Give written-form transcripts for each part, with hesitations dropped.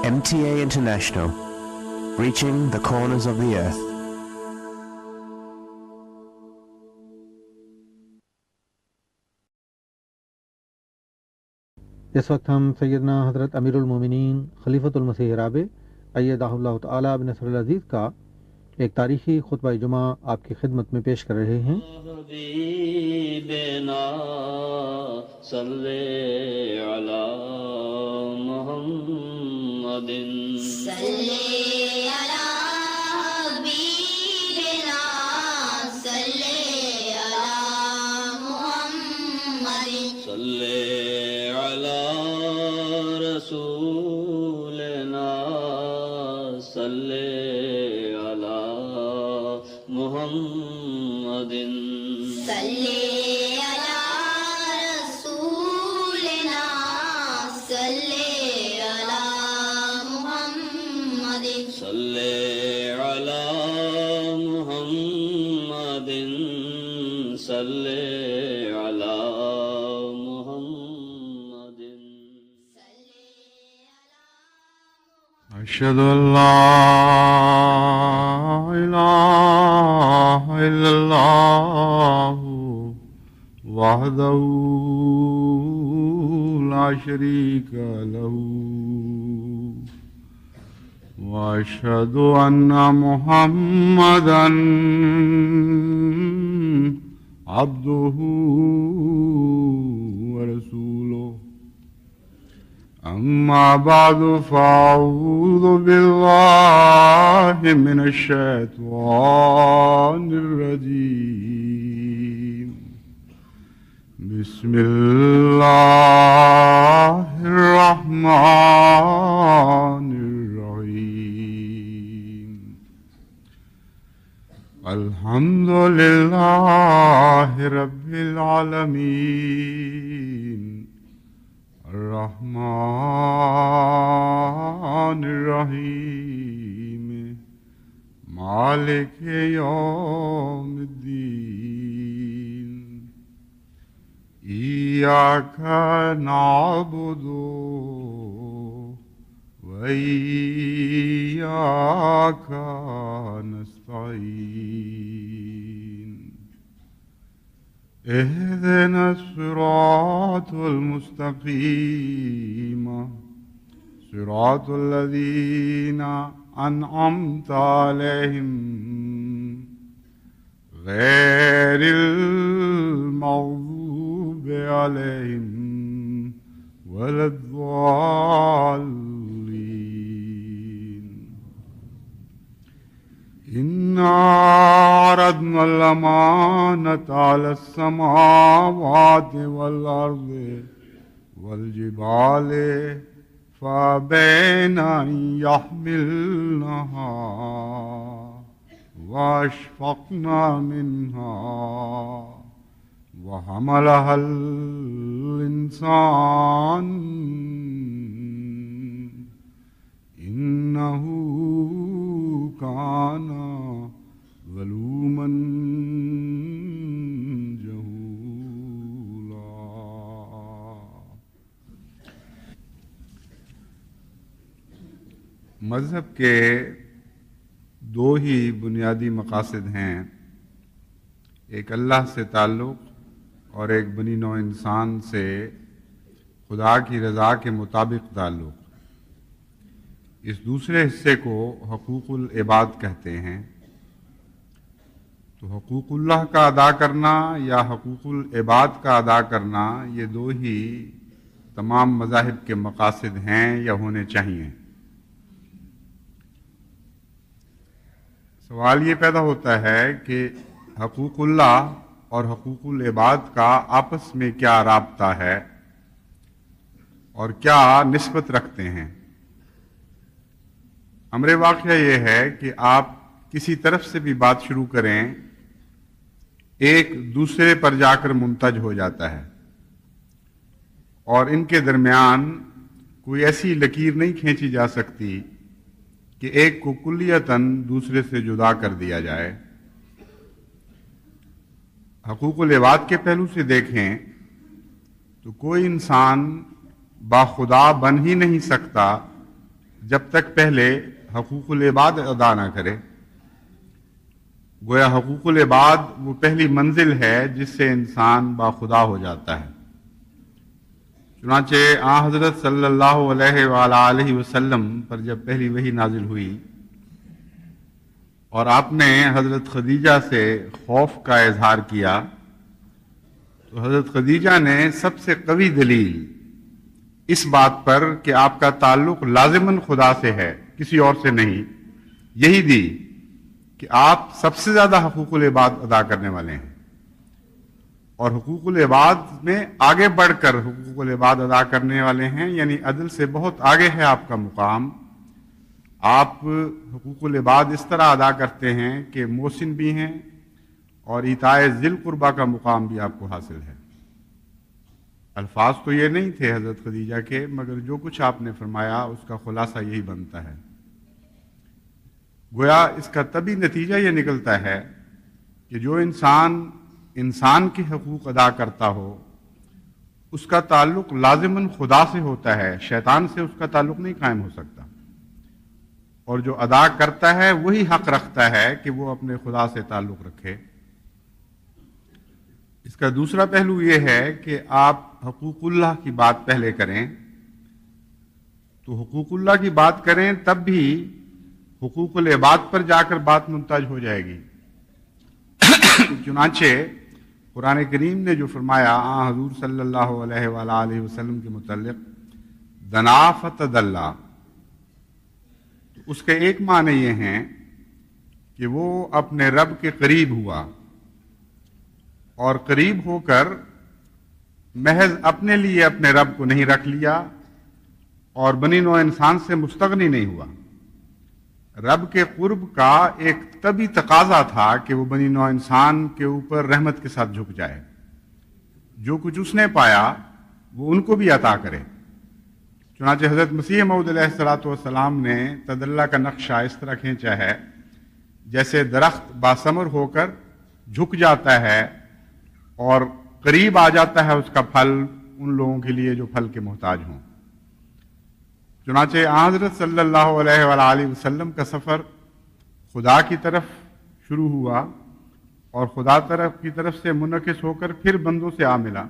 MTA International, reaching the corners of the earth. اس وقت ہم سیدنا حضرت امیر المومنین خلیفۃ المسیح رابع ایدہ اللہ تعالی بنصر العزیز کا ایک تاریخی خطبہ جمعہ آپ کی خدمت میں پیش کر رہے ہیں۔ حبیبنا صلی علی محمد صلی علی حبیبنا صلی علی محمد صلی علی رسولنا صلی علی محمد صلی علی رسولنا صلی علی محمد صلی علی محمد صلی علی محمد أشهد أن لا إله إلا الله وحده لا شريك له وأشهد أن محمدا عبده ورسوله أما بعد فأعوذ بالله من الشيطان الرجيم بسم الله الرحمن الرحيم الحمد لله رب العالمين الرحمن الرحيم مالك يوم الدين إياك نعبد وإياك نستعين اهدنا الصراط المستقيم صراط الذين أنعمت عليهم غير المغضوب عليهم ولا الضالين إنا عرضنا الأمانة على السماوات والأرض والجبال فأبين أن يحملنها وأشفقن منها وحملها الإنسان إنه كان ظلوما جهولا۔ مذہب کے دو ہی بنیادی مقاصد ہیں، ایک اللہ سے تعلق اور ایک بنی نوع انسان سے خدا کی رضا کے مطابق تعلق۔ اس دوسرے حصے کو حقوق العباد کہتے ہیں۔ تو حقوق اللہ کا ادا کرنا یا حقوق العباد کا ادا کرنا، یہ دو ہی تمام مذاہب کے مقاصد ہیں یا ہونے چاہیے۔ سوال یہ پیدا ہوتا ہے کہ حقوق اللہ اور حقوق العباد کا آپس میں کیا رابطہ ہے اور کیا نسبت رکھتے ہیں؟ امر واقعہ یہ ہے کہ آپ کسی طرف سے بھی بات شروع کریں، ایک دوسرے پر جا کر منتج ہو جاتا ہے، اور ان کے درمیان کوئی ایسی لکیر نہیں کھینچی جا سکتی کہ ایک کو کلیتاً دوسرے سے جدا کر دیا جائے۔ حقوق العباد کے پہلو سے دیکھیں تو کوئی انسان باخدا بن ہی نہیں سکتا جب تک پہلے حقوق العباد ادا نہ کرے۔ گویا حقوق العباد وہ پہلی منزل ہے جس سے انسان باخدا ہو جاتا ہے۔ چنانچہ آن حضرت صلی اللہ علیہ وآلہ وسلم پر جب پہلی وحی نازل ہوئی اور آپ نے حضرت خدیجہ سے خوف کا اظہار کیا، تو حضرت خدیجہ نے سب سے قوی دلیل اس بات پر کہ آپ کا تعلق لازماً خدا سے ہے، کسی اور سے نہیں، یہی دی کہ آپ سب سے زیادہ حقوق العباد ادا کرنے والے ہیں، اور حقوق العباد میں آگے بڑھ کر حقوق العباد ادا کرنے والے ہیں، یعنی عدل سے بہت آگے ہے آپ کا مقام۔ آپ حقوق العباد اس طرح ادا کرتے ہیں کہ محسن بھی ہیں اور ایتائے ذی القربیٰ کا مقام بھی آپ کو حاصل ہے۔ الفاظ تو یہ نہیں تھے حضرت خدیجہ کے، مگر جو کچھ آپ نے فرمایا اس کا خلاصہ یہی بنتا ہے۔ گویا اس کا طبی نتیجہ یہ نکلتا ہے کہ جو انسان کے حقوق ادا کرتا ہو، اس کا تعلق لازماً خدا سے ہوتا ہے، شیطان سے اس کا تعلق نہیں قائم ہو سکتا، اور جو ادا کرتا ہے وہی حق رکھتا ہے کہ وہ اپنے خدا سے تعلق رکھے۔ اس کا دوسرا پہلو یہ ہے کہ آپ حقوق اللہ کی بات پہلے کریں، تو حقوق اللہ کی بات کریں تب بھی حقوق العباد پر جا کر بات ممتاز ہو جائے گی۔ چنانچہ قرآن کریم نے جو فرمایا آن حضور صلی اللہ علیہ وآلہ وسلم کے متعلق دنا فتدلا، اس کے ایک معنی یہ ہیں کہ وہ اپنے رب کے قریب ہوا، اور قریب ہو کر محض اپنے لیے اپنے رب کو نہیں رکھ لیا اور بنی نوع انسان سے مستغنی نہیں ہوا۔ رب کے قرب کا ایک طبی تقاضا تھا کہ وہ بنی نوع انسان کے اوپر رحمت کے ساتھ جھک جائے، جو کچھ اس نے پایا وہ ان کو بھی عطا کرے۔ چنانچہ حضرت مسیح موعود علیہ السلام نے تدلّہ کا نقشہ اس طرح کھینچا ہے جیسے درخت باثمر ہو کر جھک جاتا ہے اور قریب آ جاتا ہے اس کا پھل ان لوگوں کے لیے جو پھل کے محتاج ہوں۔ چنانچہ حضرت صلی اللہ علیہ وآلہ وسلم کا سفر خدا کی طرف شروع ہوا اور خدا کی طرف سے منعکس ہو کر پھر بندوں سے آ ملا،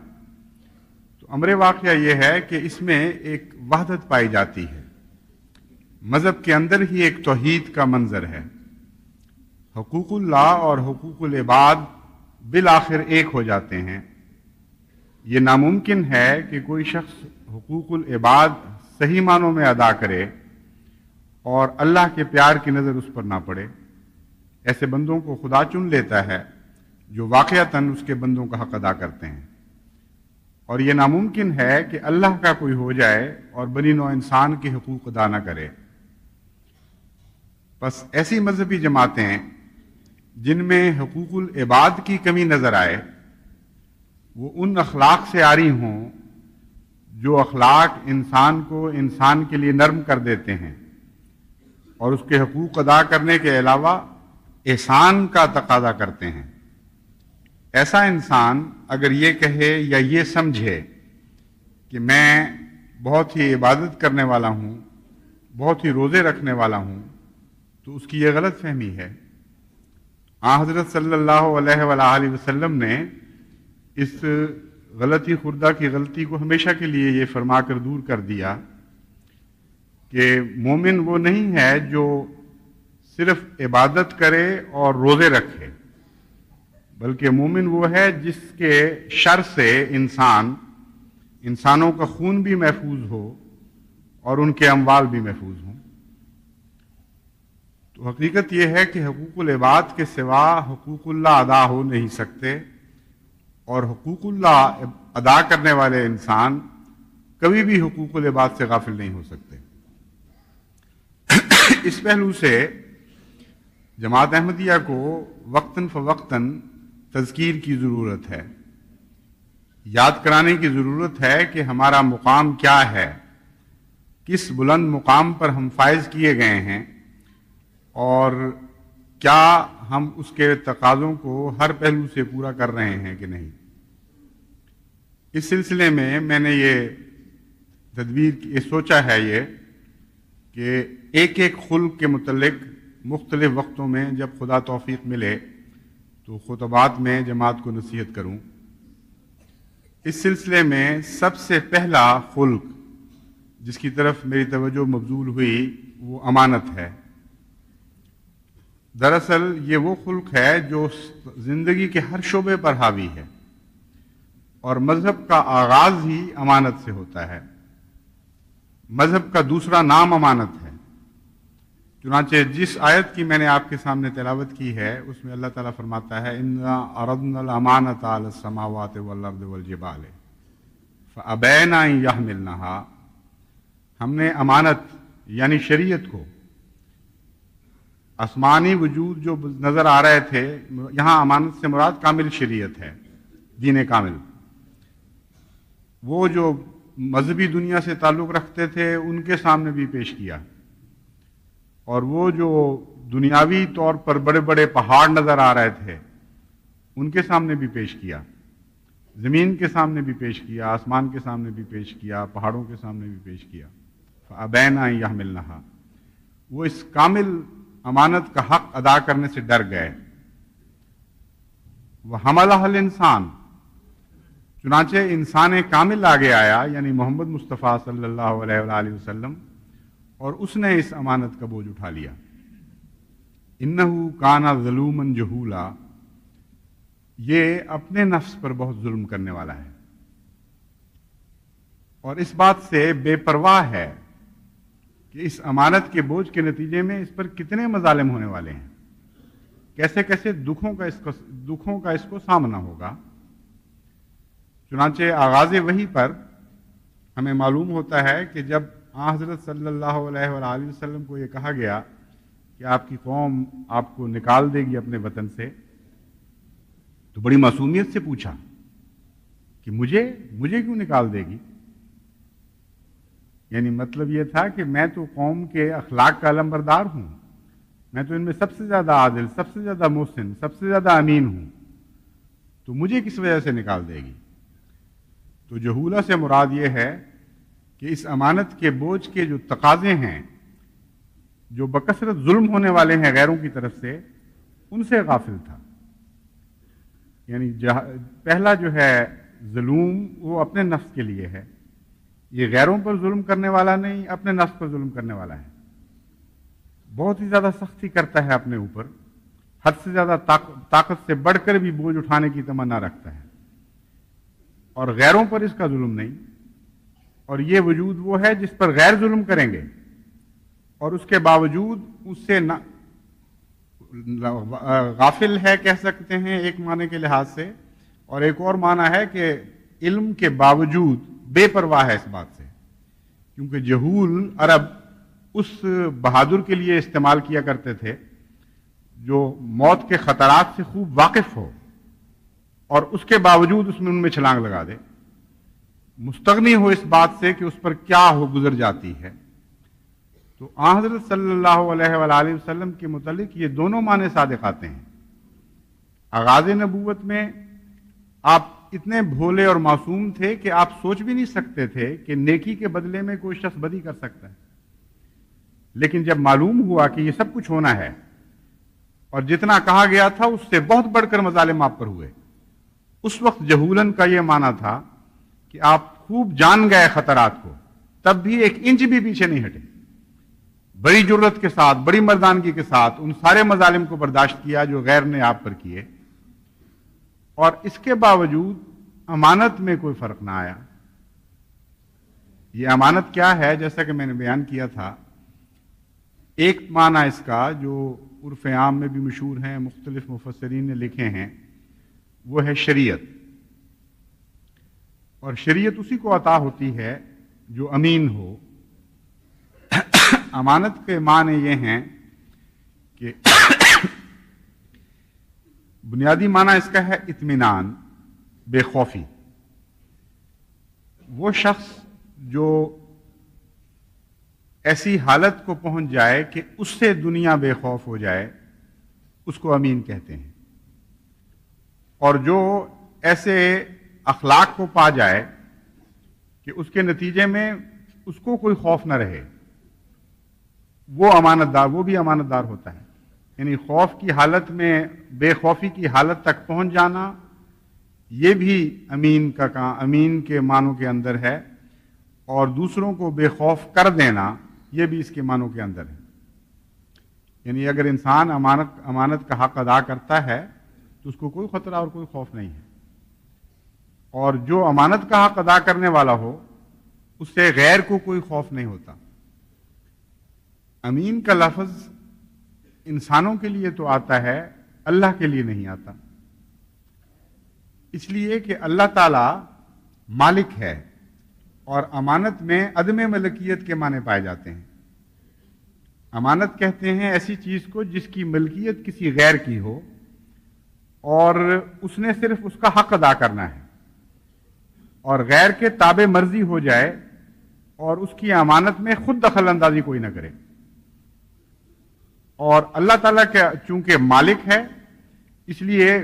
تو امر واقعہ یہ ہے کہ اس میں ایک وحدت پائی جاتی ہے، مذہب کے اندر ہی ایک توحید کا منظر ہے۔ حقوق اللہ اور حقوق العباد بالآخر ایک ہو جاتے ہیں۔ یہ ناممکن ہے کہ کوئی شخص حقوق العباد صحیح معنوں میں ادا کرے اور اللہ کے پیار کی نظر اس پر نہ پڑے۔ ایسے بندوں کو خدا چن لیتا ہے جو واقعتاً اس کے بندوں کا حق ادا کرتے ہیں، اور یہ ناممکن ہے کہ اللہ کا کوئی ہو جائے اور بنی نوع انسان کے حقوق ادا نہ کرے۔ بس ایسی مذہبی جماعتیں جن میں حقوق العباد کی کمی نظر آئے، وہ ان اخلاق سے عاری ہوں جو اخلاق انسان کو انسان کے لیے نرم کر دیتے ہیں اور اس کے حقوق ادا کرنے کے علاوہ احسان کا تقاضا کرتے ہیں۔ ایسا انسان اگر یہ کہے یا یہ سمجھے کہ میں بہت ہی عبادت کرنے والا ہوں، بہت ہی روزے رکھنے والا ہوں، تو اس کی یہ غلط فہمی ہے۔ حضرت صلی اللہ علیہ وآلہ وسلم نے اس غلطی خوردہ کی غلطی کو ہمیشہ کے لیے یہ فرما کر دور کر دیا کہ مومن وہ نہیں ہے جو صرف عبادت کرے اور روزے رکھے، بلکہ مومن وہ ہے جس کے شر سے انسانوں کا خون بھی محفوظ ہو اور ان کے اموال بھی محفوظ ہوں۔ تو حقیقت یہ ہے کہ حقوق العباد کے سوا حقوق اللہ ادا ہو نہیں سکتے، اور حقوق اللہ ادا کرنے والے انسان کبھی بھی حقوق العباد سے غافل نہیں ہو سکتے۔ اس پہلو سے جماعت احمدیہ کو وقتاً فوقتاً تذکیر کی ضرورت ہے، یاد کرانے کی ضرورت ہے کہ ہمارا مقام کیا ہے، کس بلند مقام پر ہم فائز کیے گئے ہیں، اور کیا ہم اس کے تقاضوں کو ہر پہلو سے پورا کر رہے ہیں کہ نہیں۔ اس سلسلے میں نے یہ تدبیر سوچا ہے یہ کہ ایک ایک خلق کے متعلق مختلف وقتوں میں جب خدا توفیق ملے تو خطبات میں جماعت کو نصیحت کروں۔ اس سلسلے میں سب سے پہلا خلق جس کی طرف میری توجہ مبذول ہوئی وہ امانت ہے۔ دراصل یہ وہ خلق ہے جو زندگی کے ہر شعبے پر حاوی ہے، اور مذہب کا آغاز ہی امانت سے ہوتا ہے۔ مذہب کا دوسرا نام امانت ہے۔ چنانچہ جس آیت کی میں نے آپ کے سامنے تلاوت کی ہے اس میں اللہ تعالیٰ فرماتا ہے اِنَّا عَرَضْنَا الْأَمَانَةَ عَلَى السَّمَاوَاتِ وَالْأَرْضِ وَالْجِبَالِ فَأَبَيْنَ أَن يَحْمِلْنَهَا، ہم نے امانت یعنی شریعت کو، آسمانی وجود جو نظر آ رہے تھے، یہاں امانت سے مراد کامل شریعت ہے، دین کامل، وہ جو مذہبی دنیا سے تعلق رکھتے تھے ان کے سامنے بھی پیش کیا، اور وہ جو دنیاوی طور پر بڑے بڑے پہاڑ نظر آ رہے تھے ان کے سامنے بھی پیش کیا، زمین کے سامنے بھی پیش کیا، آسمان کے سامنے بھی پیش کیا، پہاڑوں کے سامنے بھی پیش کیا۔ فَأَبَيْنَ أَن يَحْمِلْنَهَا، وہ اس کامل امانت کا حق ادا کرنے سے ڈر گئے۔ وَحَمَلَهَا الْإِنسَانُ، چنانچہ انسان کامل آگے آیا، یعنی محمد مصطفیٰ صلی اللہ علیہ وآلہ وسلم، اور اس نے اس امانت کا بوجھ اٹھا لیا۔ اِنَّهُ كَانَ ظَلُومًا جَهُولًا، یہ اپنے نفس پر بہت ظلم کرنے والا ہے، اور اس بات سے بے پرواہ ہے کہ اس امانت کے بوجھ کے نتیجے میں اس پر کتنے مظالم ہونے والے ہیں، کیسے کیسے دکھوں کا اس کو سامنا ہوگا۔ چنانچہ آغاز وحی پر ہمیں معلوم ہوتا ہے کہ جب حضرت صلی اللہ علیہ وآلہ وسلم کو یہ کہا گیا کہ آپ کی قوم آپ کو نکال دے گی اپنے وطن سے، تو بڑی معصومیت سے پوچھا کہ مجھے کیوں نکال دے گی؟ یعنی مطلب یہ تھا کہ میں تو قوم کے اخلاق کا علمبردار ہوں، میں تو ان میں سب سے زیادہ عادل، سب سے زیادہ محسن، سب سے زیادہ امین ہوں، تو مجھے کس وجہ سے نکال دے گی؟ تو جہولہ سے مراد یہ ہے کہ اس امانت کے بوجھ کے جو تقاضے ہیں، جو بکثرت ظلم ہونے والے ہیں غیروں کی طرف سے، ان سے غافل تھا۔ یعنی پہلا جو ہے ظلم وہ اپنے نفس کے لیے ہے، یہ غیروں پر ظلم کرنے والا نہیں، اپنے نفس پر ظلم کرنے والا ہے، بہت ہی زیادہ سختی کرتا ہے اپنے اوپر، حد سے زیادہ طاقت سے بڑھ کر بھی بوجھ اٹھانے کی تمنا رکھتا ہے، اور غیروں پر اس کا ظلم نہیں۔ اور یہ وجود وہ ہے جس پر غیر ظلم کریں گے اور اس کے باوجود اس سے غافل ہے کہہ سکتے ہیں ایک معنی کے لحاظ سے، اور ایک اور معنی ہے کہ علم کے باوجود بے پرواہ ہے اس بات سے، کیونکہ جہول عرب اس بہادر کے لیے استعمال کیا کرتے تھے جو موت کے خطرات سے خوب واقف ہو اور اس کے باوجود اس میں ان میں چھلانگ لگا دے، مستغنی ہو اس بات سے کہ اس پر کیا ہو گزر جاتی ہے۔ تو حضرت صلی اللہ علیہ وآلہ وسلم کے متعلق یہ دونوں معنی صادق آتے ہیں۔ آغاز نبوت میں آپ اتنے بھولے اور معصوم تھے کہ آپ سوچ بھی نہیں سکتے تھے کہ نیکی کے بدلے میں کوئی شخص بدی کر سکتا ہے، لیکن جب معلوم ہوا کہ یہ سب کچھ ہونا ہے اور جتنا کہا گیا تھا اس سے بہت بڑھ کر مظالم آپ پر ہوئے، اس وقت جہولن کا یہ معنی تھا کہ آپ خوب جان گئے خطرات کو، تب بھی ایک انچ بھی پیچھے نہیں ہٹے، بڑی جرت کے ساتھ، بڑی مردانگی کے ساتھ ان سارے مظالم کو برداشت کیا جو غیر نے آپ پر کیے، اور اس کے باوجود امانت میں کوئی فرق نہ آیا۔ یہ امانت کیا ہے؟ جیسا کہ میں نے بیان کیا تھا، ایک معنی اس کا جو عرف عام میں بھی مشہور ہیں، مختلف مفسرین نے لکھے ہیں، وہ ہے شریعت، اور شریعت اسی کو عطا ہوتی ہے جو امین ہو۔ امانت کے معنی یہ ہیں کہ بنیادی معنی اس کا ہے اطمینان، بے خوفی۔ وہ شخص جو ایسی حالت کو پہنچ جائے کہ اس سے دنیا بے خوف ہو جائے، اس کو امین کہتے ہیں، اور جو ایسے اخلاق کو پا جائے کہ اس کے نتیجے میں اس کو کوئی خوف نہ رہے، وہ بھی امانت دار ہوتا ہے. یعنی خوف کی حالت میں بے خوفی کی حالت تک پہنچ جانا، یہ بھی امین کا کام، امین کے معنوں کے اندر ہے، اور دوسروں کو بے خوف کر دینا یہ بھی اس کے معنوں کے اندر ہے. یعنی اگر انسان امانت کا حق ادا کرتا ہے تو اس کو کوئی خطرہ اور کوئی خوف نہیں ہے، اور جو امانت کا حق ادا کرنے والا ہو اس سے غیر کو کوئی خوف نہیں ہوتا. امین کا لفظ انسانوں کے لیے تو آتا ہے، اللہ کے لیے نہیں آتا، اس لیے کہ اللہ تعالی مالک ہے، اور امانت میں عدم ملکیت کے معنی پائے جاتے ہیں. امانت کہتے ہیں ایسی چیز کو جس کی ملکیت کسی غیر کی ہو اور اس نے صرف اس کا حق ادا کرنا ہے، اور غیر کے تابع مرضی ہو جائے اور اس کی امانت میں خود دخل اندازی کوئی نہ کرے. اور اللہ تعالیٰ کا چونکہ مالک ہے، اس لیے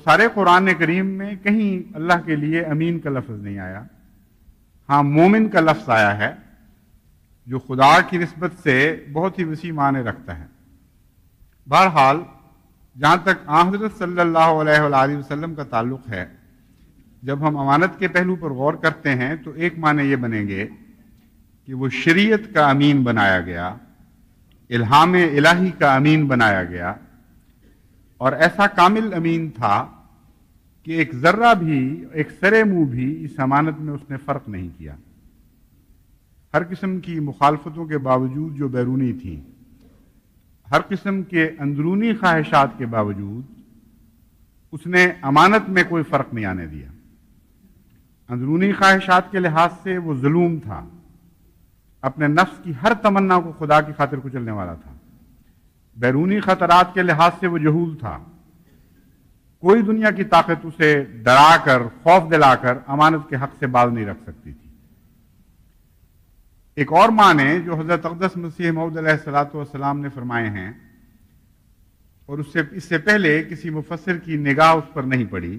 سارے قرآن کریم میں کہیں اللہ کے لیے امین کا لفظ نہیں آیا. ہاں مومن کا لفظ آیا ہے جو خدا کی نسبت سے بہت ہی وسیع معنی رکھتا ہے. بہرحال جہاں تک حضرت صلی اللہ علیہ وآلہ وسلم کا تعلق ہے، جب ہم امانت کے پہلو پر غور کرتے ہیں تو ایک معنی یہ بنیں گے کہ وہ شریعت کا امین بنایا گیا، الہام الہی کا امین بنایا گیا، اور ایسا کامل امین تھا کہ ایک ذرہ بھی، ایک سرے منہ بھی اس امانت میں اس نے فرق نہیں کیا. ہر قسم کی مخالفتوں کے باوجود جو بیرونی تھیں، ہر قسم کے اندرونی خواہشات کے باوجود اس نے امانت میں کوئی فرق نہیں آنے دیا. اندرونی خواہشات کے لحاظ سے وہ ظلوم تھا، اپنے نفس کی ہر تمنا کو خدا کی خاطر کچلنے والا تھا. بیرونی خطرات کے لحاظ سے وہ جہول تھا، کوئی دنیا کی طاقت اسے ڈرا کر، خوف دلا کر امانت کے حق سے باز نہیں رکھ سکتی تھی. ایک اور معنی جو حضرت اقدس مسیح موعود علیہ الصلوۃ والسلام نے فرمائے ہیں، اور اس سے پہلے کسی مفسر کی نگاہ اس پر نہیں پڑی،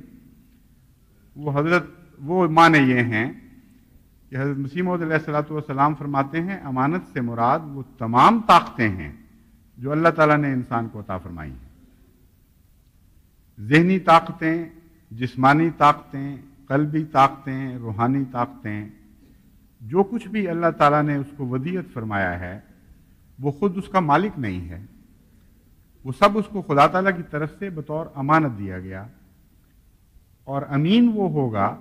وہ معنی یہ ہیں کہ حضرت مسیح موعود علیہ الصلوۃ والسلام فرماتے ہیں امانت سے مراد وہ تمام طاقتیں ہیں جو اللہ تعالیٰ نے انسان کو عطا فرمائی ہیں. ذہنی طاقتیں، جسمانی طاقتیں، قلبی طاقتیں، روحانی طاقتیں، جو کچھ بھی اللہ تعالیٰ نے اس کو ودیعت فرمایا ہے وہ خود اس کا مالک نہیں ہے، وہ سب اس کو خدا تعالیٰ کی طرف سے بطور امانت دیا گیا. اور امین وہ ہوگا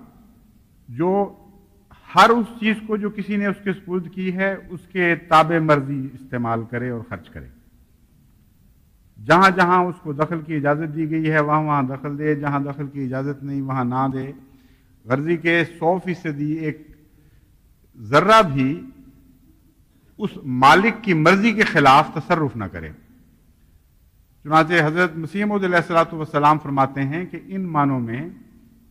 جو ہر اس چیز کو جو کسی نے اس کے سپرد کی ہے اس کے تابع مرضی استعمال کرے اور خرچ کرے. جہاں جہاں اس کو دخل کی اجازت دی گئی ہے وہاں دخل دے، جہاں دخل کی اجازت نہیں وہاں نہ دے. غرضی کے 100% ایک ذرہ بھی اس مالک کی مرضی کے خلاف تصرف نہ کرے. چنانچہ حضرت مسیح موعود علیہ الصلوۃ والسلام فرماتے ہیں کہ ان معنوں میں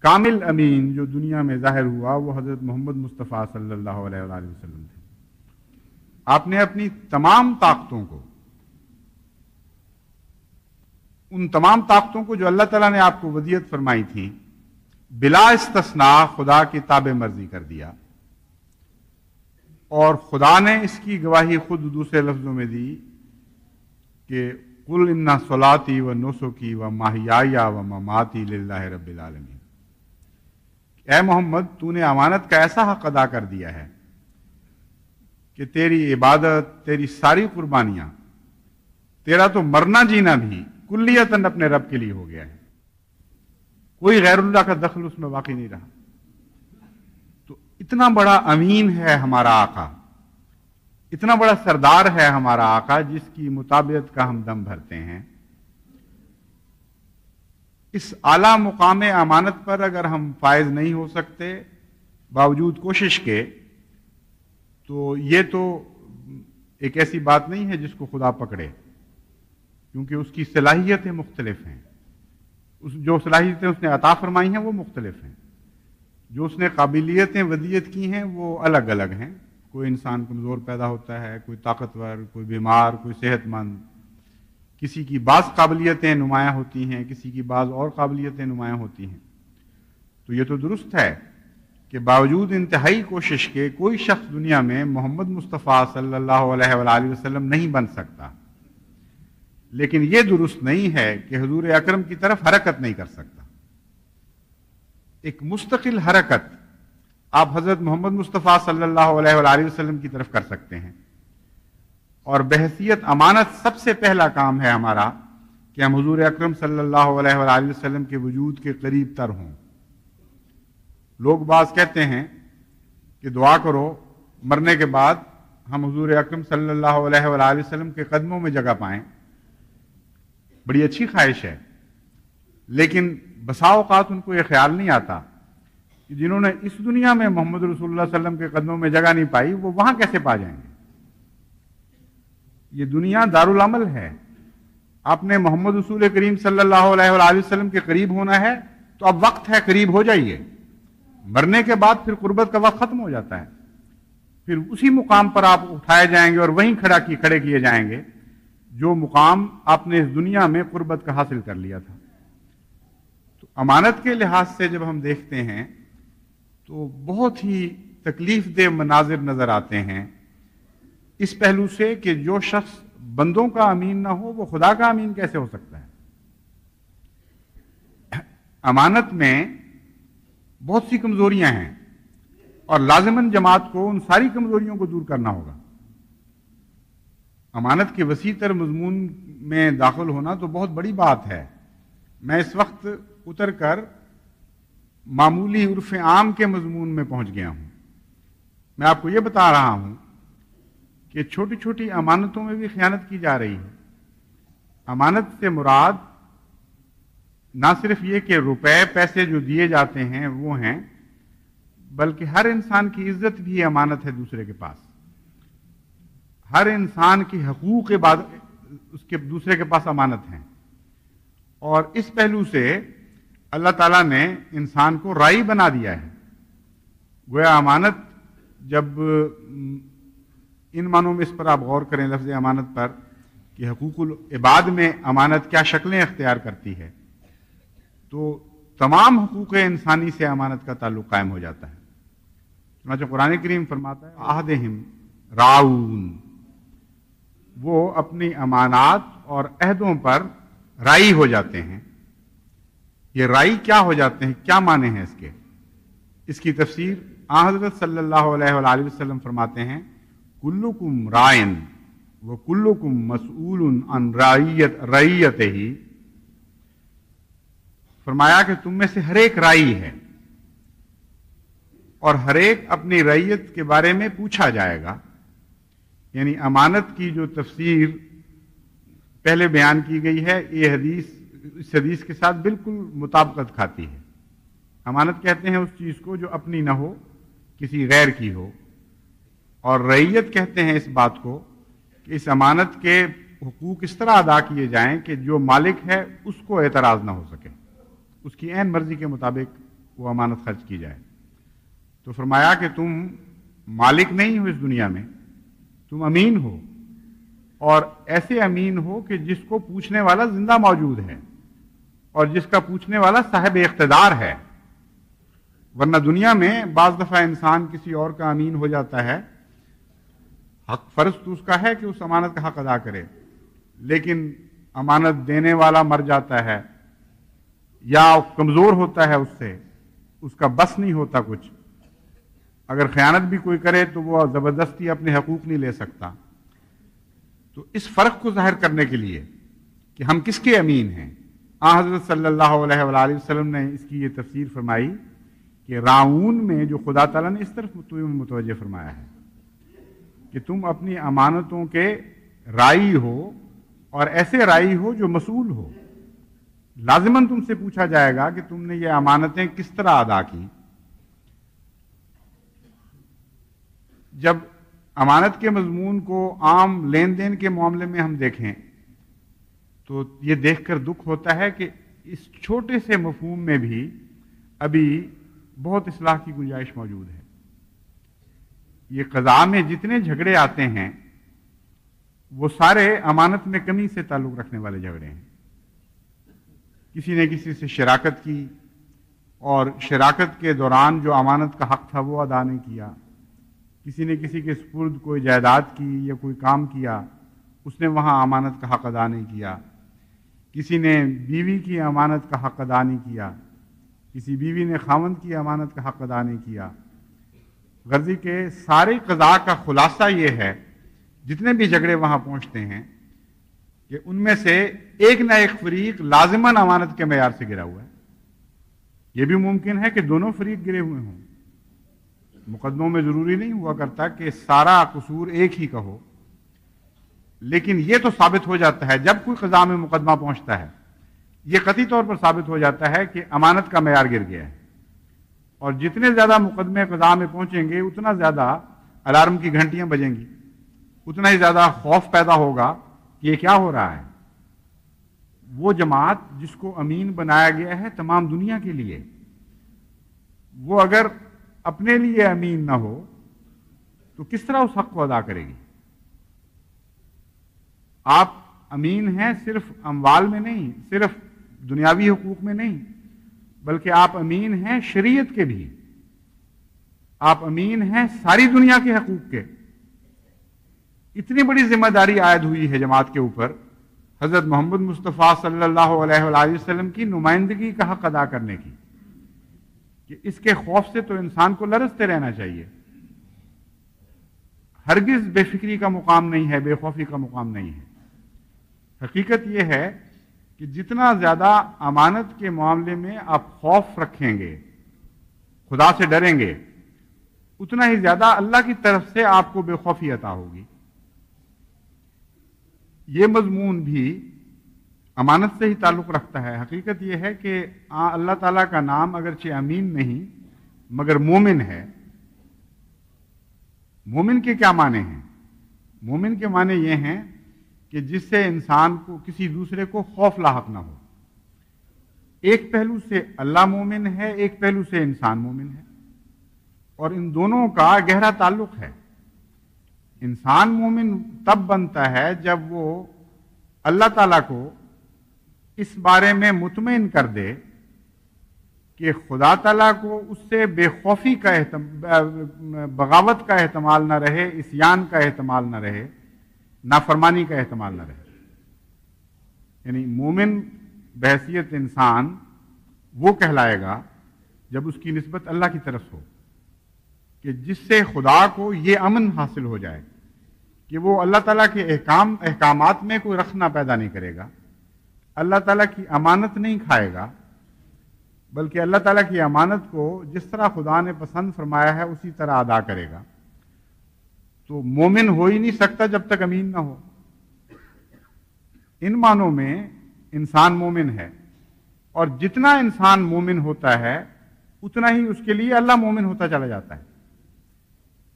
کامل امین جو دنیا میں ظاہر ہوا وہ حضرت محمد مصطفیٰ صلی اللہ علیہ وآلہ وسلم تھے. آپ نے اپنی تمام طاقتوں کو، ان تمام طاقتوں کو جو اللہ تعالیٰ نے آپ کو ودیعت فرمائی تھی، بلا استثناء خدا کی تابع مرضی کر دیا. اور خدا نے اس کی گواہی خود دوسرے لفظوں میں دی کہ قل ان صلاتی و نسکی و محیای و مماتی للہ رب العالمین. اے محمد، تو نے امانت کا ایسا حق ادا کر دیا ہے کہ تیری عبادت، تیری ساری قربانیاں، تیرا تو مرنا جینا بھی کلیتاً اپنے رب کے لیے ہو گیا ہے. کوئی غیر اللہ کا دخل اس میں واقع نہیں رہا. تو اتنا بڑا امین ہے ہمارا آقا، اتنا بڑا سردار ہے ہمارا آقا جس کی مطابقت کا ہم دم بھرتے ہیں. اس اعلیٰ مقام امانت پر اگر ہم فائز نہیں ہو سکتے باوجود کوشش کے، تو یہ تو ایک ایسی بات نہیں ہے جس کو خدا پکڑے، کیونکہ اس کی صلاحیتیں مختلف ہیں. جو صلاحیتیں اس نے عطا فرمائی ہیں وہ مختلف ہیں، جو اس نے قابلیتیں ودیعت کی ہیں وہ الگ الگ ہیں. کوئی انسان کمزور پیدا ہوتا ہے، کوئی طاقتور، کوئی بیمار، کوئی صحت مند. کسی کی بعض قابلیتیں نمایاں ہوتی ہیں، کسی کی بعض اور قابلیتیں نمایاں ہوتی ہیں. تو یہ تو درست ہے کہ باوجود انتہائی کوشش کے کوئی شخص دنیا میں محمد مصطفیٰ صلی اللہ علیہ وآلہ وسلم نہیں بن سکتا، لیکن یہ درست نہیں ہے کہ حضور اکرم کی طرف حرکت نہیں کر سکتا۔ ایک مستقل حرکت آپ حضرت محمد مصطفیٰ صلی اللہ علیہ وآلہ وسلم کی طرف کر سکتے ہیں، اور بحیثیت امانت سب سے پہلا کام ہے ہمارا کہ ہم حضور اکرم صلی اللہ علیہ وآلہ وسلم کے وجود کے قریب تر ہوں۔ لوگ بعض کہتے ہیں کہ دعا کرو مرنے کے بعد ہم حضور اکرم صلی اللہ علیہ وآلہ وسلم کے قدموں میں جگہ پائیں، بڑی اچھی خواہش ہے، لیکن بسا اوقات ان کو یہ خیال نہیں آتا کہ جنہوں نے اس دنیا میں محمد رسول اللہ صلی اللہ علیہ وسلم کے قدموں میں جگہ نہیں پائی وہ وہاں کیسے پا جائیں گے۔ یہ دنیا دارالعمل ہے، آپ نے محمد رسول کریم صلی اللہ علیہ وآلہ وسلم کے قریب ہونا ہے تو اب وقت ہے، قریب ہو جائیے۔ مرنے کے بعد پھر قربت کا وقت ختم ہو جاتا ہے، پھر اسی مقام پر آپ اٹھائے جائیں گے اور وہیں کھڑے کیے جائیں گے جو مقام آپ نے اس دنیا میں قربت کا حاصل کر لیا تھا۔ تو امانت کے لحاظ سے جب ہم دیکھتے ہیں تو بہت ہی تکلیف دہ مناظر نظر آتے ہیں، اس پہلو سے کہ جو شخص بندوں کا امین نہ ہو وہ خدا کا امین کیسے ہو سکتا ہے۔ امانت میں بہت سی کمزوریاں ہیں اور لازماً جماعت کو ان ساری کمزوریوں کو دور کرنا ہوگا۔ امانت کے وسیع تر مضمون میں داخل ہونا تو بہت بڑی بات ہے۔ میں اس وقت اتر کر معمولی عرف عام کے مضمون میں پہنچ گیا ہوں۔ میں آپ کو یہ بتا رہا ہوں کہ چھوٹی چھوٹی امانتوں میں بھی خیانت کی جا رہی ہے۔ امانت سے مراد نہ صرف یہ کہ روپے پیسے جو دیے جاتے ہیں وہ ہیں، بلکہ ہر انسان کی عزت بھی امانت ہے دوسرے کے پاس۔ ہر انسان کی حقوق اس کے دوسرے کے پاس امانت ہیں، اور اس پہلو سے اللہ تعالیٰ نے انسان کو رائی بنا دیا ہے۔ گویا امانت جب ان معنوں میں اس پر آپ غور کریں لفظ امانت پر کہ حقوق العباد میں امانت کیا شکلیں اختیار کرتی ہے، تو تمام حقوق انسانی سے امانت کا تعلق قائم ہو جاتا ہے۔ چنانچہ قرآن کریم فرماتا ہے عہدہم راعون، وہ اپنی امانات اور عہدوں پر رائی ہو جاتے ہیں۔ یہ رائی کیا ہو جاتے ہیں، کیا معنی ہیں اس کے؟ اس کی تفسیر حضرت صلی اللہ علیہ وآلہ وسلم فرماتے ہیں کلکم رائن وکلکم مسئول عن رعیتہ، فرمایا کہ تم میں سے ہر ایک رائی ہے اور ہر ایک اپنی رعیت کے بارے میں پوچھا جائے گا۔ یعنی امانت کی جو تفسیر پہلے بیان کی گئی ہے یہ اس حدیث کے ساتھ بالکل مطابقت کھاتی ہے۔ امانت کہتے ہیں اس چیز کو جو اپنی نہ ہو، کسی غیر کی ہو، اور رعیت کہتے ہیں اس بات کو کہ اس امانت کے حقوق اس طرح ادا کیے جائیں کہ جو مالک ہے اس کو اعتراض نہ ہو سکے، اس کی عین مرضی کے مطابق وہ امانت خرچ کی جائے۔ تو فرمایا کہ تم مالک نہیں ہو اس دنیا میں، تم امین ہو، اور ایسے امین ہو کہ جس کو پوچھنے والا زندہ موجود ہے اور جس کا پوچھنے والا صاحب اقتدار ہے۔ ورنہ دنیا میں بعض دفعہ انسان کسی اور کا امین ہو جاتا ہے، حق فرض تو اس کا ہے کہ اس امانت کا حق ادا کرے، لیکن امانت دینے والا مر جاتا ہے یا کمزور ہوتا ہے، اس کا بس نہیں ہوتا کچھ، اگر خیانت بھی کوئی کرے تو وہ زبردستی اپنے حقوق نہیں لے سکتا۔ تو اس فرق کو ظاہر کرنے کے لیے کہ ہم کس کے امین ہیں، حضرت صلی اللہ علیہ وآلہ وسلم نے اس کی یہ تفسیر فرمائی کہ راعون میں جو خدا تعالیٰ نے اس طرف متوجہ فرمایا ہے کہ تم اپنی امانتوں کے رائی ہو، اور ایسے رائی ہو جو مسئول ہو۔ لازماً تم سے پوچھا جائے گا کہ تم نے یہ امانتیں کس طرح ادا کی۔ جب امانت کے مضمون کو عام لین دین کے معاملے میں ہم دیکھیں تو یہ دیکھ کر دکھ ہوتا ہے کہ اس چھوٹے سے مفہوم میں بھی ابھی بہت اصلاح کی گنجائش موجود ہے۔ یہ قضاء میں جتنے جھگڑے آتے ہیں وہ سارے امانت میں کمی سے تعلق رکھنے والے جھگڑے ہیں۔ کسی نے کسی سے شراکت کی، اور شراکت کے دوران جو امانت کا حق تھا وہ ادا نہیں کیا، کسی نے کسی کے سپرد کوئی جائیداد کی یا کوئی کام کیا، اس نے وہاں امانت کا حق ادا نہیں کیا، کسی نے بیوی کی امانت کا حق ادا نہیں کیا، کسی بیوی نے خاوند کی امانت کا حق ادا نہیں کیا۔ غرضی کے سارے قضاء کا خلاصہ یہ ہے، جتنے بھی جھگڑے وہاں پہنچتے ہیں، کہ ان میں سے ایک نہ ایک فریق لازماً امانت کے معیار سے گرا ہوا ہے۔ یہ بھی ممکن ہے کہ دونوں فریق گرے ہوئے ہوں، مقدموں میں ضروری نہیں ہوا کرتا کہ سارا قصور ایک ہی کا ہو، لیکن یہ تو ثابت ہو جاتا ہے جب کوئی قضاء میں مقدمہ پہنچتا ہے، یہ قطعی طور پر ثابت ہو جاتا ہے کہ امانت کا معیار گر گیا ہے، اور جتنے زیادہ مقدمے قضاء میں پہنچیں گے اتنا زیادہ الارم کی گھنٹیاں بجیں گی، اتنا ہی زیادہ خوف پیدا ہوگا کہ یہ کیا ہو رہا ہے۔ وہ جماعت جس کو امین بنایا گیا ہے تمام دنیا کے لیے، وہ اگر اپنے لیے امین نہ ہو تو کس طرح اس حق کو ادا کرے گی؟ آپ امین ہیں صرف اموال میں نہیں، صرف دنیاوی حقوق میں نہیں، بلکہ آپ امین ہیں شریعت کے بھی، آپ امین ہیں ساری دنیا کے حقوق کے۔ اتنی بڑی ذمہ داری عائد ہوئی ہے جماعت کے اوپر حضرت محمد مصطفیٰ صلی اللہ علیہ وآلہ وسلم کی نمائندگی کا حق ادا کرنے کی، کہ اس کے خوف سے تو انسان کو لرزتے رہنا چاہیے۔ ہرگز بے فکری کا مقام نہیں ہے، بے خوفی کا مقام نہیں ہے۔ حقیقت یہ ہے کہ جتنا زیادہ امانت کے معاملے میں آپ خوف رکھیں گے، خدا سے ڈریں گے، اتنا ہی زیادہ اللہ کی طرف سے آپ کو بے خوفی عطا ہوگی۔ یہ مضمون بھی امانت سے ہی تعلق رکھتا ہے۔ حقیقت یہ ہے کہ اللہ تعالیٰ کا نام اگرچہ امین نہیں مگر مومن ہے۔ مومن کے کیا معنی ہیں؟ مومن کے معنی یہ ہیں کہ جس سے انسان کو کسی دوسرے کو خوف لاحق نہ ہو۔ ایک پہلو سے اللہ مومن ہے، ایک پہلو سے انسان مومن ہے، اور ان دونوں کا گہرا تعلق ہے۔ انسان مومن تب بنتا ہے جب وہ اللہ تعالیٰ کو اس بارے میں مطمئن کر دے کہ خدا تعالیٰ کو اس سے بے خوفی کا بغاوت کا احتمال نہ رہے، عصیان کا احتمال نہ رہے، نافرمانی کا احتمال نہ رہے۔ یعنی مومن بحیثیت انسان وہ کہلائے گا جب اس کی نسبت اللہ کی طرف ہو، کہ جس سے خدا کو یہ امن حاصل ہو جائے کہ وہ اللہ تعالیٰ کے احکامات میں کوئی رخنا پیدا نہیں کرے گا، اللہ تعالیٰ کی امانت نہیں کھائے گا، بلکہ اللہ تعالیٰ کی امانت کو جس طرح خدا نے پسند فرمایا ہے اسی طرح ادا کرے گا۔ تو مومن ہو ہی نہیں سکتا جب تک امین نہ ہو۔ ان معنوں میں انسان مومن ہے، اور جتنا انسان مومن ہوتا ہے اتنا ہی اس کے لیے اللہ مومن ہوتا چلا جاتا ہے۔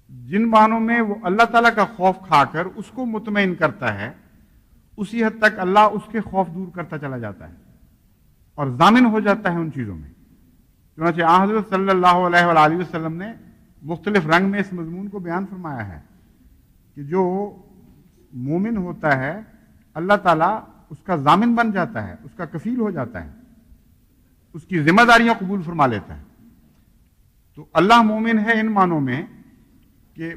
جن معنوں میں وہ اللہ تعالیٰ کا خوف کھا کر اس کو مطمئن کرتا ہے، اسی حد تک اللہ اس کے خوف دور کرتا چلا جاتا ہے اور ضامن ہو جاتا ہے ان چیزوں میں۔ چنانچہ آن حضرت صلی اللہ علیہ وآلہ وسلم نے مختلف رنگ میں اس مضمون کو بیان فرمایا ہے کہ جو مومن ہوتا ہے اللہ تعالیٰ اس کا ضامن بن جاتا ہے، اس کا کفیل ہو جاتا ہے، اس کی ذمہ داریاں قبول فرما لیتا ہے۔ تو اللہ مومن ہے ان معنوں میں کہ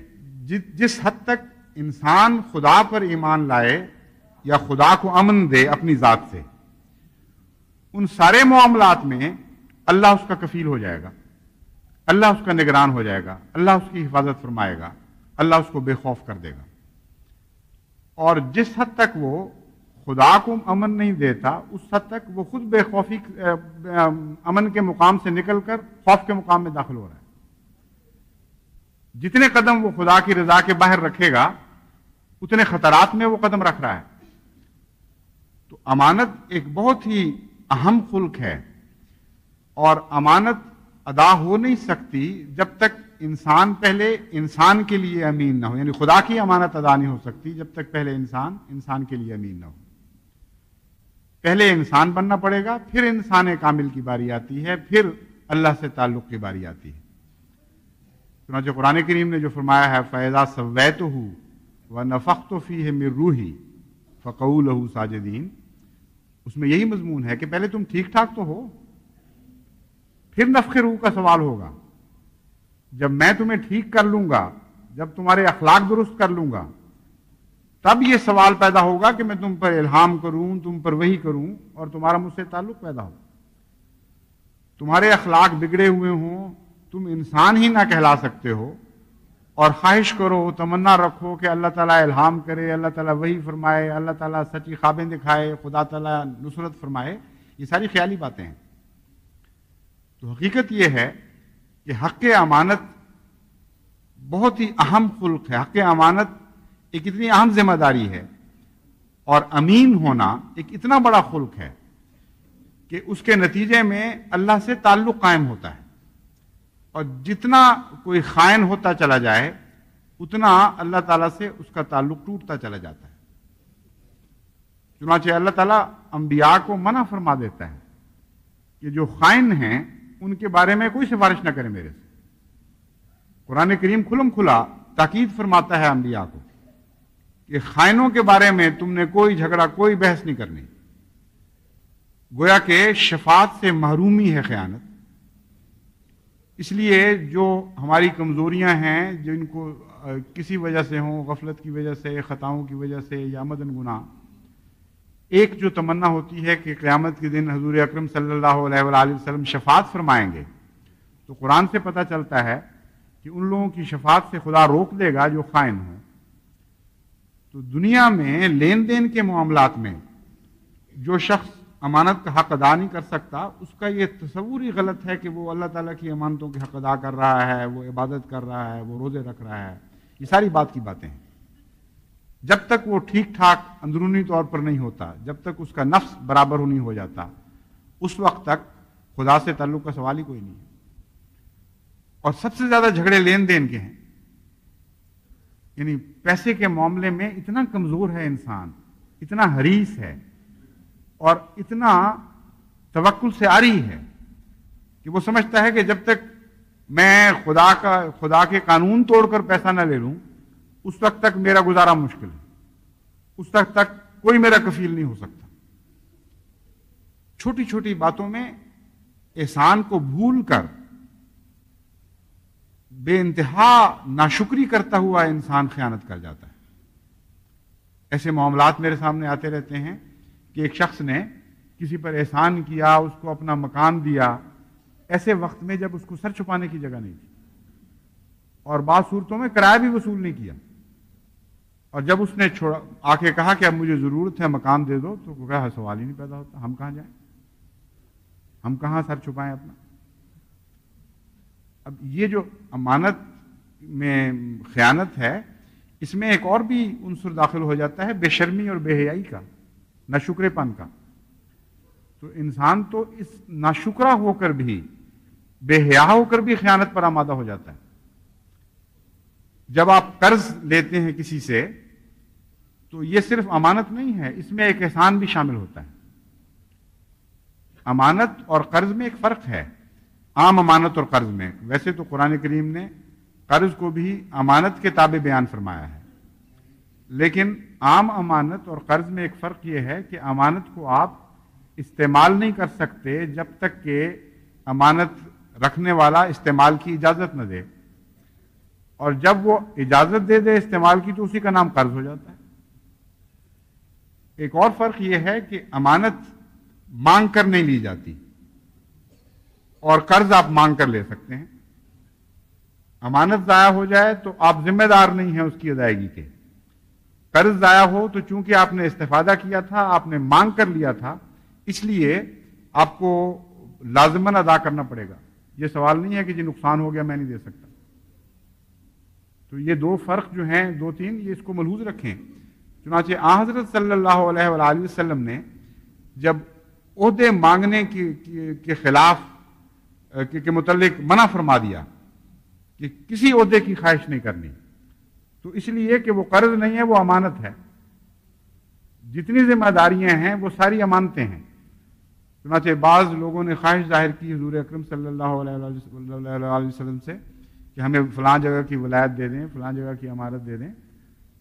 جس حد تک انسان خدا پر ایمان لائے یا خدا کو امن دے اپنی ذات سے، ان سارے معاملات میں اللہ اس کا کفیل ہو جائے گا، اللہ اس کا نگران ہو جائے گا، اللہ اس کی حفاظت فرمائے گا، اللہ اس کو بے خوف کر دے گا۔ اور جس حد تک وہ خدا کو امن نہیں دیتا اس حد تک وہ خود بے خوفی امن کے مقام سے نکل کر خوف کے مقام میں داخل ہو رہا ہے۔ جتنے قدم وہ خدا کی رضا کے باہر رکھے گا اتنے خطرات میں وہ قدم رکھ رہا ہے۔ تو امانت ایک بہت ہی اہم خلق ہے، اور امانت ادا ہو نہیں سکتی جب تک انسان پہلے انسان کے لیے امین نہ ہو۔ یعنی خدا کی امانت ادا نہیں ہو سکتی جب تک پہلے انسان کے لیے امین نہ ہو۔ پہلے انسان بننا پڑے گا، پھر انسان کامل کی باری آتی ہے، پھر اللہ سے تعلق کی باری آتی ہے۔ چنانچہ قرآن کریم نے جو فرمایا ہے فَإِذَا سَوَّيْتُهُ وَنَفَخْتُ فِيهِ مِن رُوحِي فَقَعُوا لَهُ سَاجِدِينَ، اس میں یہی مضمون ہے کہ پہلے تم ٹھیک ٹھاک تو ہو، پھر نفخ روح کا سوال ہوگا. جب میں تمہیں ٹھیک کر لوں گا، جب تمہارے اخلاق درست کر لوں گا، تب یہ سوال پیدا ہوگا کہ میں تم پر الہام کروں، تم پر وحی کروں اور تمہارا مجھ سے تعلق پیدا ہو. تمہارے اخلاق بگڑے ہوئے ہوں، تم انسان ہی نہ کہلا سکتے ہو، اور خواہش کرو، تمنا رکھو کہ اللہ تعالیٰ الہام کرے، اللہ تعالیٰ وحی فرمائے، اللہ تعالیٰ سچی خوابیں دکھائے، خدا تعالیٰ نصرت فرمائے. یہ ساری خیالی باتیں ہیں. تو حقیقت یہ ہے کہ حق امانت بہت ہی اہم خلق ہے. حق امانت ایک اتنی اہم ذمہ داری ہے، اور امین ہونا ایک اتنا بڑا خلق ہے کہ اس کے نتیجے میں اللہ سے تعلق قائم ہوتا ہے. اور جتنا کوئی خائن ہوتا چلا جائے اتنا اللہ تعالیٰ سے اس کا تعلق ٹوٹتا چلا جاتا ہے. چنانچہ اللہ تعالیٰ انبیاء کو منع فرما دیتا ہے کہ جو خائن ہیں ان کے بارے میں کوئی سفارش نہ کرے میرے سے. قرآن کریم کھلم کھلا تاکید فرماتا ہے انبیاء کو کہ خائنوں کے بارے میں تم نے کوئی جھگڑا، کوئی بحث نہیں کرنی. گویا کہ شفاعت سے محرومی ہے خیانت. اس لیے جو ہماری کمزوریاں ہیں، جن کو کسی وجہ سے ہوں، غفلت کی وجہ سے، خطاؤں کی وجہ سے یا عمدن گناہ، ایک جو تمنا ہوتی ہے کہ قیامت کے دن حضور اکرم صلی اللہ علیہ وآلہ وسلم شفاعت فرمائیں گے، تو قرآن سے پتہ چلتا ہے کہ ان لوگوں کی شفاعت سے خدا روک دے گا جو خائن ہوں. تو دنیا میں لین دین کے معاملات میں جو شخص امانت کا حق ادا نہیں کر سکتا، اس کا یہ تصور ہی غلط ہے کہ وہ اللہ تعالیٰ کی امانتوں کے حق ادا کر رہا ہے، وہ عبادت کر رہا ہے، وہ روزے رکھ رہا ہے. یہ ساری بات کی باتیں ہیں. جب تک وہ ٹھیک ٹھاک اندرونی طور پر نہیں ہوتا، جب تک اس کا نفس برابر نہیں ہو جاتا، اس وقت تک خدا سے تعلق کا سوال ہی کوئی نہیں ہے. اور سب سے زیادہ جھگڑے لین دین کے ہیں. یعنی پیسے کے معاملے میں اتنا کمزور ہے انسان، اتنا حریص ہے اور اتنا توکل سے عاری ہے کہ وہ سمجھتا ہے کہ جب تک میں خدا کے قانون توڑ کر پیسہ نہ لے لوں، اس وقت تک میرا گزارا مشکل ہے، اس وقت تک کوئی میرا کفیل نہیں ہو سکتا. چھوٹی چھوٹی باتوں میں احسان کو بھول کر بے انتہا ناشکری کرتا ہوا انسان خیانت کر جاتا ہے. ایسے معاملات میرے سامنے آتے رہتے ہیں کہ ایک شخص نے کسی پر احسان کیا، اس کو اپنا مکان دیا، ایسے وقت میں جب اس کو سر چھپانے کی جگہ نہیں تھی، اور بعض صورتوں میں کرایہ بھی وصول نہیں کیا. اور جب اس نے آ کے کہا کہ اب مجھے ضرورت ہے مکان دے دو، تو کہا سوال ہی نہیں پیدا ہوتا، ہم کہاں جائیں، ہم کہاں سر چھپائیں اپنا. اب یہ جو امانت میں خیانت ہے، اس میں ایک اور بھی عنصر داخل ہو جاتا ہے، بے شرمی اور بے حیائی کا، ناشکرے پن کا. تو انسان تو اس ناشکرا ہو کر بھی، بے حیا ہو کر بھی خیانت پر آمادہ ہو جاتا ہے. جب آپ قرض لیتے ہیں کسی سے تو یہ صرف امانت نہیں ہے، اس میں ایک احسان بھی شامل ہوتا ہے. امانت اور قرض میں ایک فرق ہے، عام امانت اور قرض میں. ویسے تو قرآن کریم نے قرض کو بھی امانت کے تابع بیان فرمایا ہے، لیکن عام امانت اور قرض میں ایک فرق یہ ہے کہ امانت کو آپ استعمال نہیں کر سکتے جب تک کہ امانت رکھنے والا استعمال کی اجازت نہ دے، اور جب وہ اجازت دے دے استعمال کی تو اسی کا نام قرض ہو جاتا ہے. ایک اور فرق یہ ہے کہ امانت مانگ کر نہیں لی جاتی اور قرض آپ مانگ کر لے سکتے ہیں. امانت ضائع ہو جائے تو آپ ذمہ دار نہیں ہیں اس کی ادائیگی کے. قرض ضائع ہو تو چونکہ آپ نے استفادہ کیا تھا، آپ نے مانگ کر لیا تھا، اس لیے آپ کو لازماً ادا کرنا پڑے گا. یہ سوال نہیں ہے کہ جی نقصان ہو گیا میں نہیں دے سکتا. تو یہ دو فرق جو ہیں، دو تین، یہ اس کو ملحوظ رکھیں. چنانچہ آن حضرت صلی اللہ علیہ وآلہ وسلم نے جب عہدے مانگنے کے خلاف کے متعلق منع فرما دیا کہ کسی عہدے کی خواہش نہیں کرنی، تو اس لیے کہ وہ قرض نہیں ہے، وہ امانت ہے. جتنی ذمہ داریاں ہیں وہ ساری امانتیں ہیں. چنانچہ بعض لوگوں نے خواہش ظاہر کی حضور اکرم صلی اللہ علیہ وسلم سے کہ ہمیں فلاں جگہ کی ولایت دے دیں، فلاں جگہ کی امارت دے دیں.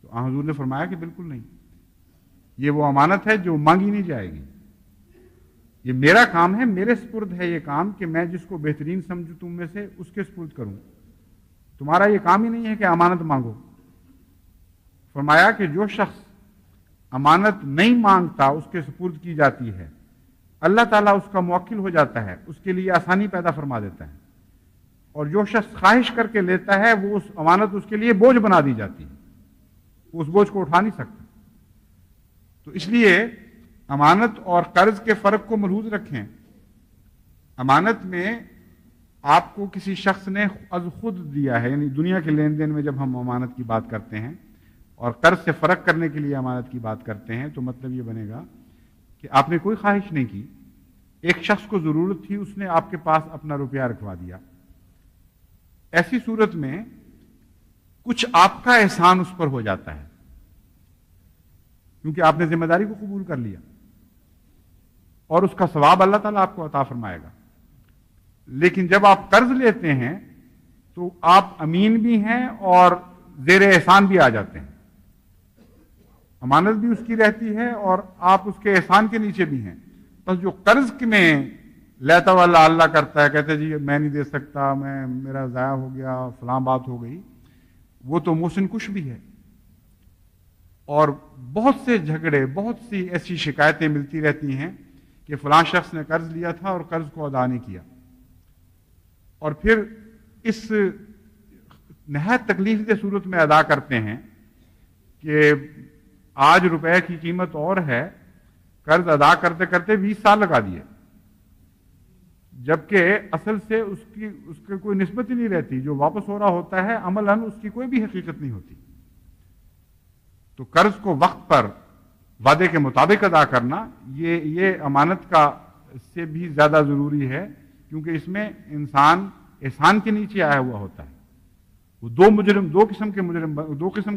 تو حضور نے فرمایا کہ بالکل نہیں، یہ وہ امانت ہے جو مانگی نہیں جائے گی. یہ میرا کام ہے، میرے سپرد ہے یہ کام کہ میں جس کو بہترین سمجھوں تم میں سے اس کے سپرد کروں. تمہارا یہ کام ہی نہیں ہے کہ امانت مانگو. فرمایا کہ جو شخص امانت نہیں مانگتا اس کے سپرد کی جاتی ہے، اللہ تعالیٰ اس کا موکل ہو جاتا ہے، اس کے لیے آسانی پیدا فرما دیتا ہے. اور جو شخص خواہش کر کے لیتا ہے وہ اس امانت اس کے لیے بوجھ بنا دی جاتی ہے، وہ اس بوجھ کو اٹھا نہیں سکتا. تو اس لیے امانت اور قرض کے فرق کو ملحوظ رکھیں. امانت میں آپ کو کسی شخص نے از خود دیا ہے، یعنی دنیا کے لین دین میں جب ہم امانت کی بات کرتے ہیں اور قرض سے فرق کرنے کے لیے امانت کی بات کرتے ہیں تو مطلب یہ بنے گا کہ آپ نے کوئی خواہش نہیں کی، ایک شخص کو ضرورت تھی، اس نے آپ کے پاس اپنا روپیہ رکھوا دیا. ایسی صورت میں کچھ آپ کا احسان اس پر ہو جاتا ہے کیونکہ آپ نے ذمہ داری کو قبول کر لیا اور اس کا ثواب اللہ تعالیٰ آپ کو عطا فرمائے گا. لیکن جب آپ قرض لیتے ہیں تو آپ امین بھی ہیں اور زیر احسان بھی آ جاتے ہیں. امانت بھی اس کی رہتی ہے اور آپ اس کے احسان کے نیچے بھی ہیں. بس جو قرض میں لیتا والا اللہ کرتا ہے، کہتے جی میں نہیں دے سکتا، میرا ضائع ہو گیا، فلاں بات ہو گئی، وہ تو محسن کش بھی ہے. اور بہت سے جھگڑے، بہت سی ایسی شکایتیں ملتی رہتی ہیں کہ فلاں شخص نے قرض لیا تھا اور قرض کو ادا نہیں کیا. اور پھر اس نہایت تکلیف دہ صورت میں ادا کرتے ہیں کہ آج روپے کی قیمت اور ہے، قرض ادا کرتے کرتے 20 سال لگا دیے، جبکہ اصل سے اس کی کوئی نسبت ہی نہیں رہتی. جو واپس ہو رہا ہوتا ہے عملاً اس کی کوئی بھی حقیقت نہیں ہوتی. تو قرض کو وقت پر وعدے کے مطابق ادا کرنا یہ امانت کا سے بھی زیادہ ضروری ہے، کیونکہ اس میں انسان احسان کے نیچے آیا ہوا ہوتا ہے. وہ دو قسم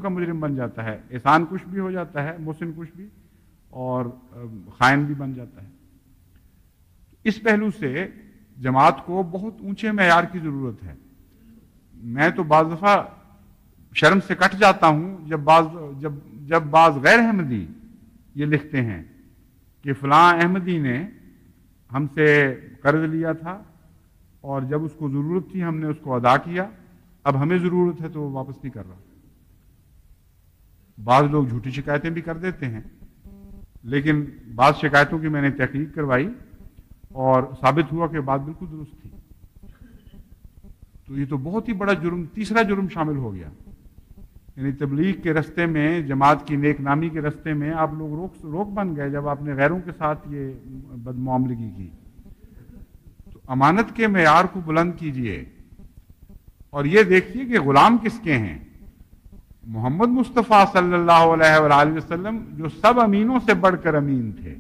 کا مجرم بن جاتا ہے، احسان کش بھی ہو جاتا ہے، محسن کش بھی، اور خائن بھی بن جاتا ہے. اس پہلو سے جماعت کو بہت اونچے معیار کی ضرورت ہے. میں تو بعض دفعہ شرم سے کٹ جاتا ہوں جب بعض غیر احمدی یہ لکھتے ہیں کہ فلاں احمدی نے ہم سے قرض لیا تھا اور جب اس کو ضرورت تھی ہم نے اس کو ادا کیا، اب ہمیں ضرورت ہے تو وہ واپس نہیں کر رہا. بعض لوگ جھوٹی شکایتیں بھی کر دیتے ہیں، لیکن بعض شکایتوں کی میں نے تحقیق کروائی اور ثابت ہوا کہ بات بالکل درست تھی. تو یہ تو بہت ہی بڑا جرم، تیسرا جرم شامل ہو گیا. یعنی تبلیغ کے رستے میں، جماعت کی نیک نامی کے رستے میں آپ لوگ روک بن گئے جب آپ نے غیروں کے ساتھ یہ بدمعاملگی کی. تو امانت کے معیار کو بلند کیجئے اور یہ دیکھیے کہ غلام کس کے ہیں. محمد مصطفیٰ صلی اللہ علیہ وآلہ وسلم جو سب امینوں سے بڑھ کر امین تھے،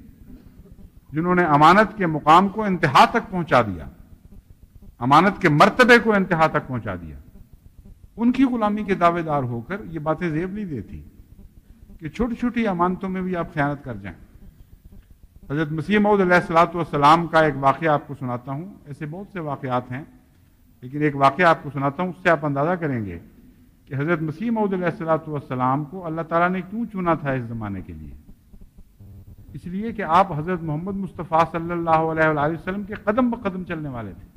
جنہوں نے امانت کے مقام کو انتہا تک پہنچا دیا، امانت کے مرتبے کو انتہا تک پہنچا دیا، ان کی غلامی کے دعوے دار ہو کر یہ باتیں زیب نہیں دیتی کہ چھوٹی چھوٹی امانتوں میں بھی آپ خیانت کر جائیں. حضرت مسیح موعود علیہ السلام کا ایک واقعہ آپ کو سناتا ہوں. ایسے بہت سے واقعات ہیں لیکن ایک واقعہ آپ کو سناتا ہوں، اس سے آپ اندازہ کریں گے کہ حضرت مسیح موعود علیہ السلام کو اللہ تعالیٰ نے کیوں چنا تھا اس زمانے کے لیے. اس لیے کہ آپ حضرت محمد مصطفیٰ صلی اللہ علیہ وآلہ وسلم کے قدم بقدم چلنے والے تھے.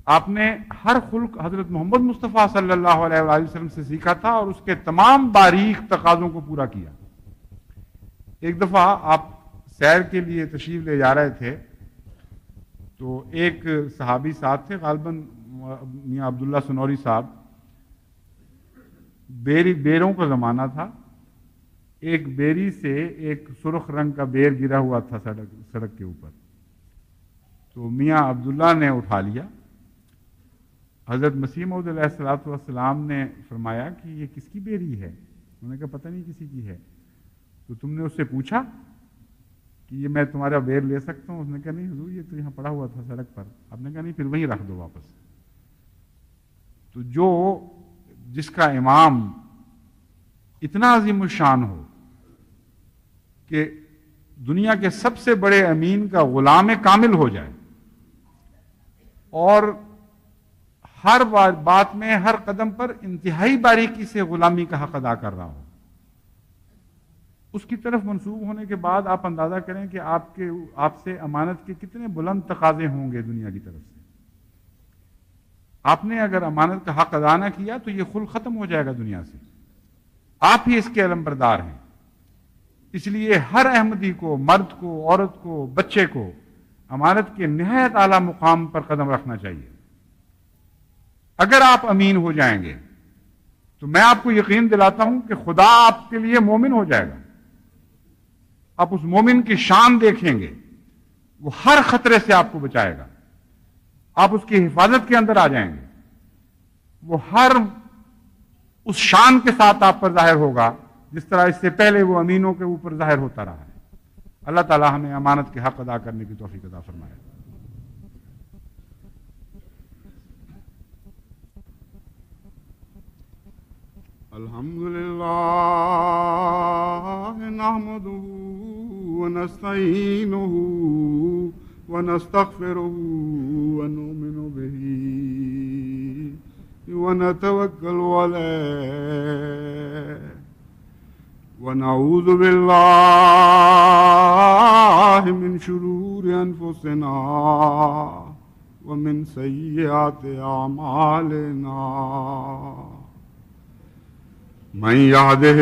آپ نے ہر خلق حضرت محمد مصطفیٰ صلی اللہ علیہ وآلہ وسلم سے سیکھا تھا اور اس کے تمام باریک تقاضوں کو پورا کیا. ایک دفعہ آپ سیر کے لیے تشریف لے جا رہے تھے تو ایک صحابی ساتھ تھے، غالباً میاں عبداللہ سنوری صاحب. بیروں کا زمانہ تھا. ایک بیری سے ایک سرخ رنگ کا بیر گرا ہوا تھا سڑک کے اوپر. تو میاں عبداللہ نے اٹھا لیا. حضرت مسیح موعود علیہ السلام نے فرمایا کہ یہ کس کی بیری ہے؟ انہوں نے کہا پتہ نہیں کسی کی ہے. تو تم نے اس سے پوچھا کہ یہ میں تمہارا بیر لے سکتا ہوں؟ اس نے کہا نہیں حضور یہ تو یہاں پڑا ہوا تھا سڑک پر. آپ نے کہا نہیں پھر وہیں رکھ دو واپس. تو جس کا امام اتنا عظیم الشان ہو کہ دنیا کے سب سے بڑے امین کا غلام کامل ہو جائے اور ہر بات میں، ہر قدم پر انتہائی باریکی سے غلامی کا حق ادا کر رہا ہو، اس کی طرف منسوب ہونے کے بعد آپ اندازہ کریں کہ آپ سے امانت کے کتنے بلند تقاضے ہوں گے دنیا کی طرف سے۔ آپ نے اگر امانت کا حق ادا نہ کیا تو یہ خلق ختم ہو جائے گا دنیا سے، آپ ہی اس کے علم بردار ہیں۔ اس لیے ہر احمدی کو، مرد کو، عورت کو، بچے کو امانت کے نہایت اعلیٰ مقام پر قدم رکھنا چاہیے۔ اگر آپ امین ہو جائیں گے تو میں آپ کو یقین دلاتا ہوں کہ خدا آپ کے لیے مومن ہو جائے گا۔ آپ اس مومن کی شان دیکھیں گے، وہ ہر خطرے سے آپ کو بچائے گا، آپ اس کی حفاظت کے اندر آ جائیں گے، وہ ہر اس شان کے ساتھ آپ پر ظاہر ہوگا جس طرح اس سے پہلے وہ امینوں کے اوپر ظاہر ہوتا رہا ہے۔ اللہ تعالی ہمیں امانت کے حق ادا کرنے کی توفیق عطا فرمائے۔ الحمدللہ نحمدہ ونستعینہ ونستغفرہ ونؤمن بہ ونتوکل علیہ ونعوذ باللہ من شرور انفسنا ومن سیئات اعمالنا من يهده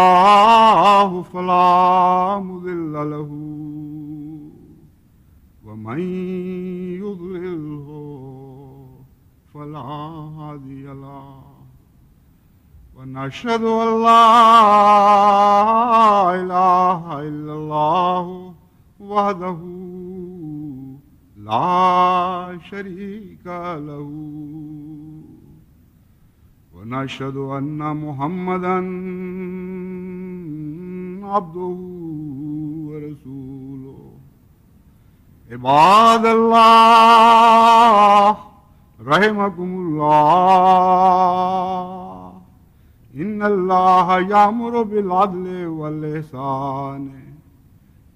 الله فلا مضل له ومن يضلله فلا هادي له ونشهد أن لا إله إلا الله وحده لا شريك له ونشهد أن محمدًا عبده ورسوله عباد الله رحمكم الله إن الله يأمر بالعدل والإحسان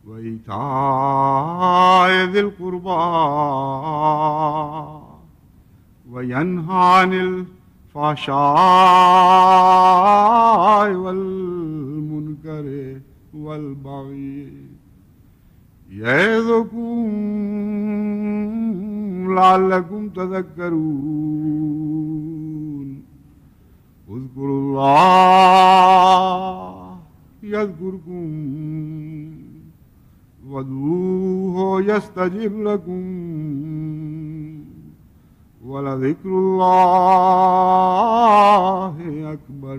وإيتاء ذي القربى وينهى عن الفحشاء والمنكر والبغي يعظكم لعلكم تذكرون اذكروا الله يذكركم وادعوه يستجب لكم ولذكر الله أكبر